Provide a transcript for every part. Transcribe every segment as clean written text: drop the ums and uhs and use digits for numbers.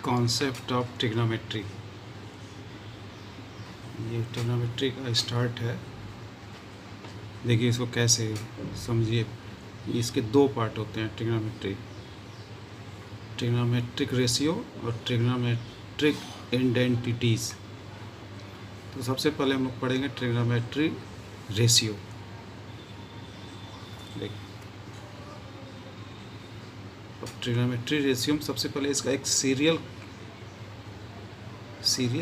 Concept of trigonometry. ये trigonometry का start है। देखिए इसको कैसे समझिए। इसके दो पार्ट होते हैं ट्रिग्नोमेट्री, ट्रिग्नोमेट्रिक रेशियो और ट्रिग्नोमेट्रिक आइडेंटिटीज़। तो सबसे पहले हम लोग पढ़ेंगे ट्रिग्नोमेट्री रेशियो। देखिए अब ट्रिग्नोमेट्री रेशियो में सबसे पहले इसका एक सीरियल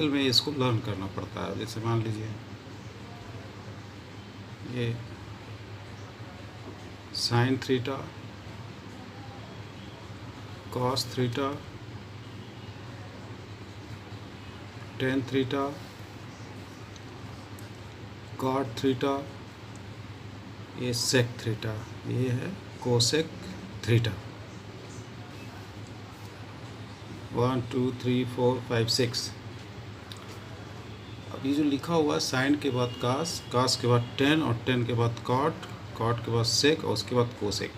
में इसको लर्न करना पड़ता है। जैसे मान लीजिए ये sine theta, cos theta, tan theta, cot theta, ये सेक थीटा, ये है कोसेक थीटा। 1 2 3 4 5 6। अब ये जो लिखा हुआ है साइन के बाद कास, कास के बाद टेन और टेन के बाद कॉट, कॉट के बाद सेक और उसके बाद कोसेक।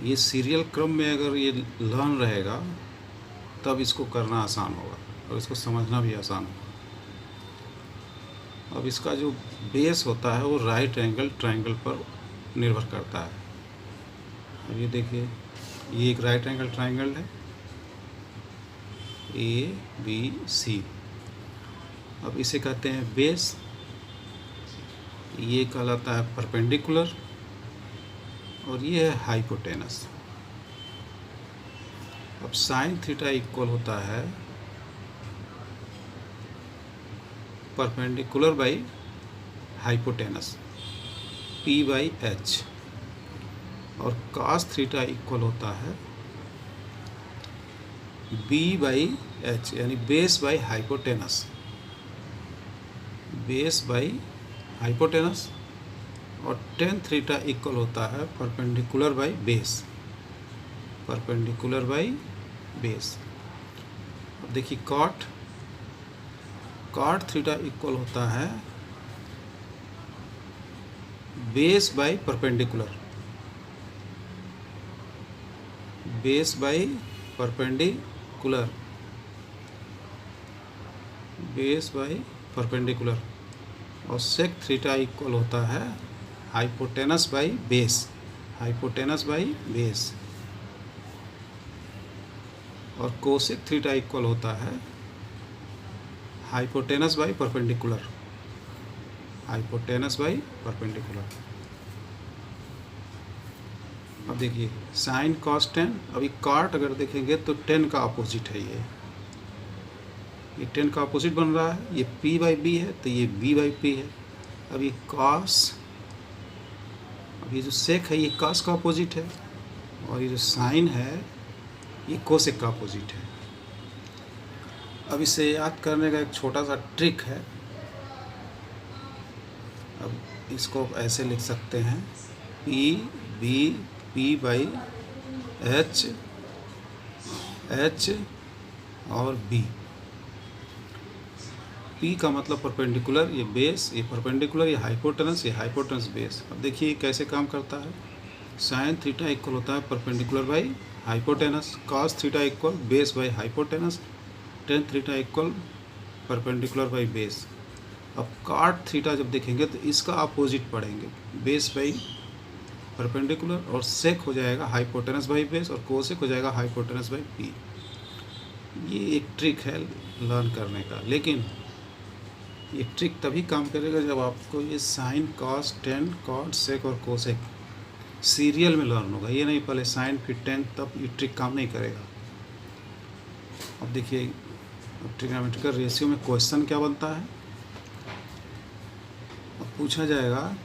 ये सीरियल क्रम में अगर ये लर्न रहेगा तब इसको करना आसान होगा और इसको समझना भी आसान होगा। अब इसका जो बेस होता है वो राइट एंगल ट्रायंगल पर निर्भर करता है। अब ये देखिए ये एक राइट एंगल ट्रायंगल है ABC। अब इसे कहते हैं बेस, ये कहलाता है परपेंडिकुलर और ये है हाइपोटेनस। अब साइन थीटा इक्वल होता है परपेंडिकुलर बाई हाइपोटेनस P/H और cos थीटा इक्वल होता है B/H यानी base by hypotenuse, base by hypotenuse. और टेन थीटा इक्वल होता है perpendicular by base, perpendicular by base. अब देखिए कॉट थीटा इक्वल होता है base by perpendicular, base by perpendicular, base by perpendicular. और सेक थीटा इक्वल होता है hypotenuse by base, hypotenuse by base. और कोसेक थीटा इक्वल होता है hypotenuse by perpendicular, hypotenuse by perpendicular. अब देखिए साइन कॉस टेन। अभी कॉट अगर देखेंगे तो टेन का अपोजिट है, ये टेन का अपोजिट बन रहा है। ये P/B है तो ये B/P है। अब ये कॉस, अब ये जो सेक है ये कॉस का अपोजिट है और ये जो साइन है ये कोसेक का अपोजिट है। अब इसे याद करने का एक छोटा सा ट्रिक है। अब इसको ऐसे लिख सकते हैं P/H H और B। P का मतलब परपेंडिकुलर, ये बेस, ये परपेंडिकुलर, ये हाइपोटेनस बेस। अब देखिए कैसे काम करता है। साइन थीटा इक्वल होता है perpendicular by hypotenuse, cos theta equal base by hypotenuse, tan theta equal perpendicular by base. अब कॉट थीटा जब देखेंगे तो इसका अपोजिट पढ़ेंगे, बेस बाई परपेंडिकुलर, और सेक हो जाएगा हाइपोटेनस बाई बेस और कोसेक हो जाएगा हाइपोटेनस बाई पी। ये एक ट्रिक है लर्न करने का, लेकिन ये ट्रिक तभी काम करेगा जब आपको ये sine cos tan cot sec और कोसेक सीरियल में लर्न होगा। ये नहीं पहले साइन फिर टेन, तब ये ट्रिक काम नहीं करेगा। अब देखिए अब ट्रिग्नोमेट्रिकल रेशियो में क्वेश्चन क्या बनता है। अब पूछा जाएगा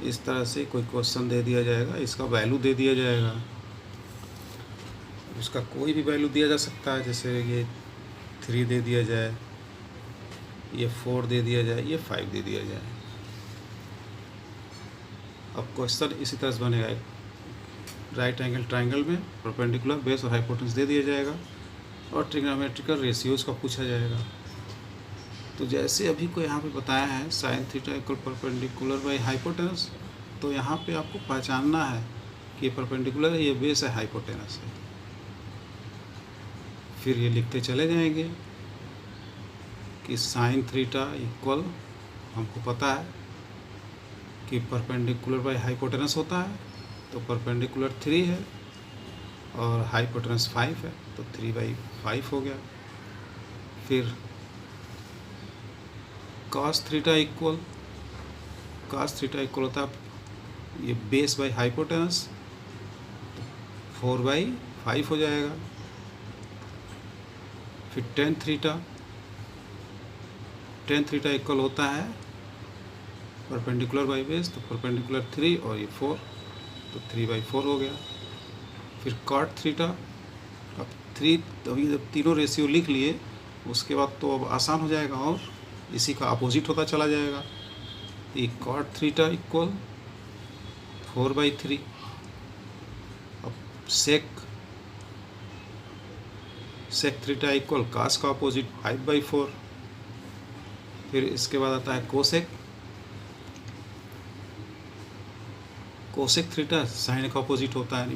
इस तरह से, कोई क्वेश्चन दे दिया जाएगा, इसका वैल्यू दे दिया जाएगा, उसका कोई भी वैल्यू दिया जा सकता है। जैसे ये 3 दे दिया जाए, ये 4 दे दिया जाए, ये 5 दे दिया जाए। अब क्वेश्चन इसी तरह से बनेगा, राइट एंगल ट्रायंगल में परपेंडिकुलर बेस और हाइपोटेनस दे दिया जाएगा और ट्रिग्नोमेट्रिकल रेशियोज का पूछा जाएगा। तो जैसे अभी को यहाँ पे बताया है sine theta equal perpendicular by hypotenuse, तो यहाँ पे आपको पहचानना है कि ये परपेंडिकुलर है, ये बेस है, हाइपोटेनस है। फिर ये लिखते चले जाएंगे कि साइन थीटा इक्वल, हमको पता है कि परपेंडिकुलर बाय हाइपोटेनस होता है, तो परपेंडिकुलर 3 है और हाइपोटेनस 5 है, तो 3/5 हो गया। फिर cos थीटा इक्वल होता है ये बेस बाय हाइपोटेनस, 4/5 हो जाएगा। फिर टेन थीटा इक्वल होता है परपेंडिकुलर बाय बेस, तो परपेंडिकुलर 3 और ये 4, तो 3/4 हो गया। फिर कॉट थीटा, अब 3, तो ये जब तीनों रेशियो लिख लिए उसके बाद तो अब आसान हो जाएगा और इसी का अपोजिट होता चला जाएगा। ये कॉट थीटा इक्वल 4/3। अब सेक थीटा इक्वल कास का अपोजिट 5/4। फिर इसके बाद आता है कोसेक थीटा, साइन का अपोजिट होता है, यानी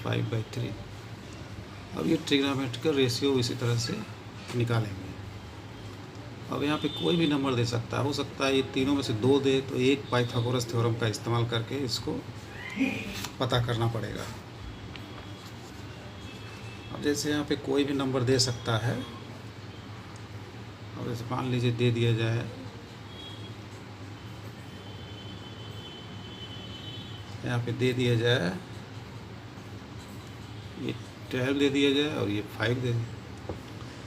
5/3। अब ये ट्रिग्नोमेट्रिकल रेशियो इसी तरह से निकालेंगे। अब यहाँ पे कोई भी नंबर दे सकता है, हो सकता है ये तीनों में से 2 दे, तो एक पाइथागोरस थ्योरम का इस्तेमाल करके इसको पता करना पड़ेगा। अब जैसे यहाँ पे कोई भी नंबर दे सकता है, और जैसे मान लीजिए दे दिया जाए यहाँ पे दे दिया जाए ये 12 दे दिया जाए और ये 5 दे दिए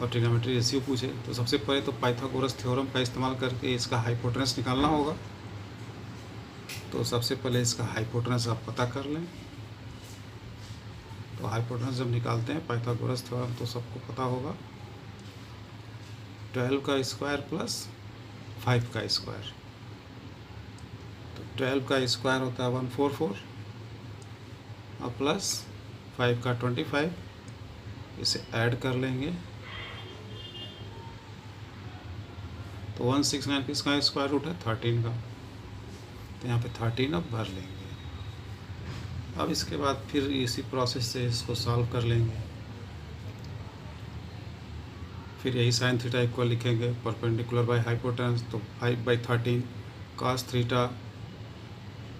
और ट्रिग्नोमेट्री रेशियो पूछे, तो सबसे पहले तो पाइथागोरस थ्योरम का इस्तेमाल करके इसका हाइपोटेनस निकालना होगा। तो सबसे पहले इसका हाइपोटेनस आप पता कर लें। तो हाइपोटेनस जब निकालते हैं पाइथागोरस थ्योरम तो सबको पता होगा, 12 का स्क्वायर प्लस 5 का स्क्वायर, तो 12 का स्क्वायर होता है 144 और प्लस 5 का 25, इसे ऐड कर लेंगे तो 169 किसका स्क्वायर रूट है 13 का, तो यहाँ पे 13 अब भर लेंगे। अब इसके बाद फिर इसी प्रोसेस से इसको सॉल्व कर लेंगे। फिर यही साइन थीटा इक्वल लिखेंगे परपेंडिकुलर बाय हाइपोटेनस, तो 5/13 cos थीटा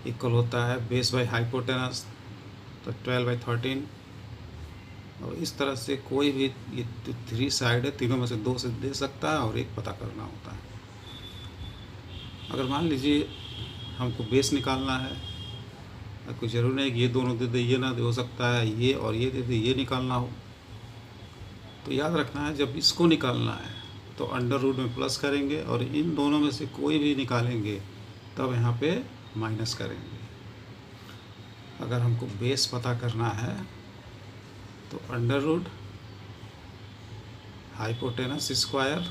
इक्वल होता है बेस बाय हाइपोटेनस, तो 12/13। और इस तरह से कोई भी, ये 3 साइड है, तीनों में से 2 से दे सकता है और एक पता करना होता है। अगर मान लीजिए हमको बेस निकालना है, कोई ज़रूरी नहीं कि ये दोनों दे दे ये ना दे, हो सकता है ये और ये दे दे ये निकालना हो। तो याद रखना है जब इसको निकालना है तो अंडर रूट में प्लस करेंगे और इन दोनों में से कोई भी निकालेंगे तब यहाँ पे माइनस करेंगे। अगर हमको बेस पता करना है तो अंडर रूट हाइपोटेनस स्क्वायर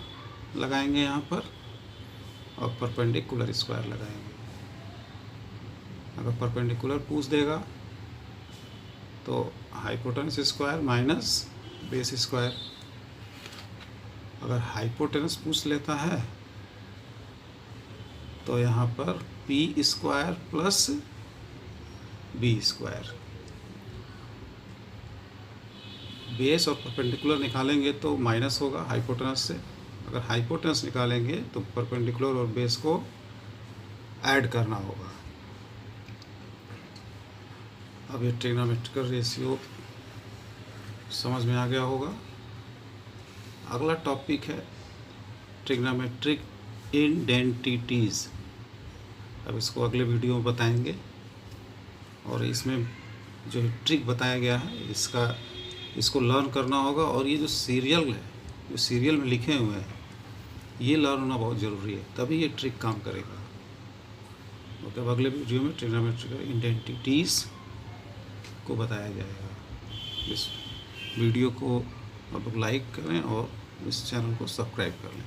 लगाएंगे यहाँ पर और परपेंडिकुलर स्क्वायर लगाएंगे। अगर परपेंडिकुलर पूछ देगा तो hypotenuse square minus base square. अगर हाइपोटेनस पूछ लेता है तो यहाँ पर P square plus B square. Base और परपेंडिकुलर निकालेंगे तो माइनस होगा हाइपोटेनस से, अगर हाइपोटेनस निकालेंगे तो परपेंडिकुलर और बेस को ऐड करना होगा। अब ये ट्रिग्नोमेट्रिकल रेशियो समझ में आ गया होगा। अगला टॉपिक है ट्रिग्नोमेट्रिक इंडेंटिटीज़। अब इसको अगले वीडियो में बताएंगे और इसमें जो ट्रिक बताया गया है इसको लर्न करना होगा। और ये जो सीरियल में लिखे हुए हैं ये लर्न होना बहुत ज़रूरी है, तभी ये ट्रिक काम करेगा। ओके, अब अगले वीडियो में ट्रिग्नोमेट्रिकल इंडेंटिटीज़ को बताया जाएगा। इस वीडियो को आप लोग लाइक करें और इस चैनल को सब्सक्राइब कर लें।